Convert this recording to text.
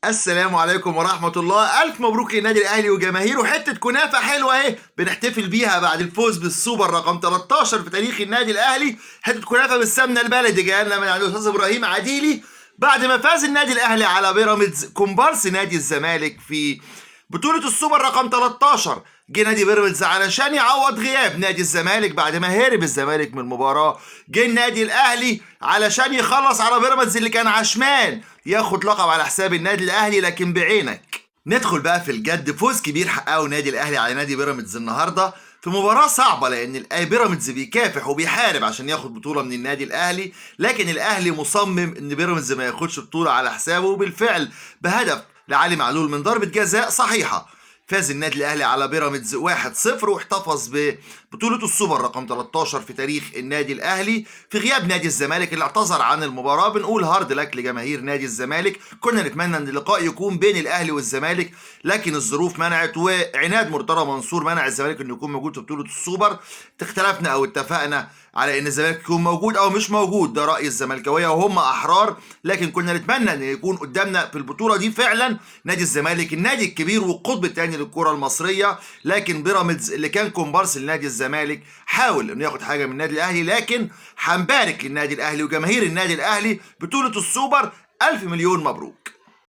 السلام عليكم ورحمة الله. ألف مبروك للنادي الأهلي وجماهيره. حتة كنافة حلوة أهي بنحتفل بيها بعد الفوز بالسوبر رقم 13 في تاريخ النادي الأهلي. حتة كنافة بالسمنة البلدي جاية لنا من عند الأستاذ إبراهيم عديلي بعد ما فاز النادي الأهلي على بيراميدز كومبارس نادي الزمالك في بطولة السوبر رقم 13. جه نادي بيراميدز علشان يعوض غياب نادي الزمالك بعد ما هرب الزمالك من المباراة. جه النادي الأهلي علشان يخلص على بيراميدز اللي كان عشمان ياخد لقب على حساب النادي الأهلي، لكن بعينك. ندخل بقى في الجد. فوز كبير حققه النادي الأهلي على نادي بيراميدز النهارده في مباراة صعبة، لأن بيراميدز بيكافح وبيحارب عشان ياخد بطولة من النادي الأهلي، لكن الأهلي مصمم إن بيراميدز ما ياخدش بطولة على حسابه، وبالفعل بهدف لعلي معلول من ضربة جزاء صحيحة فاز النادي الاهلي على بيراميدز 1-0 واحتفظ ببطولة السوبر رقم 13 في تاريخ النادي الاهلي في غياب نادي الزمالك اللي اعتذر عن المباراة. بنقول هارد لك لجماهير نادي الزمالك. كنا نتمنى ان اللقاء يكون بين الاهلي والزمالك، لكن الظروف منعت وعناد مرتضى منصور منع الزمالك انه يكون موجود في بطولة السوبر. اختلفنا او اتفقنا على ان الزمالك يكون موجود او مش موجود، ده راي الزملكاويه وهم احرار، لكن كنا نتمنى ان يكون قدامنا في البطوله دي فعلا نادي الزمالك، النادي الكبير والقطب الثاني للكره المصريه. لكن بيراميدز اللي كان كومبارس لنادي الزمالك حاول انه ياخد حاجه من النادي الاهلي. لكن هنبارك للنادي الاهلي وجماهير النادي الاهلي بطوله السوبر. الف مليون مبروك.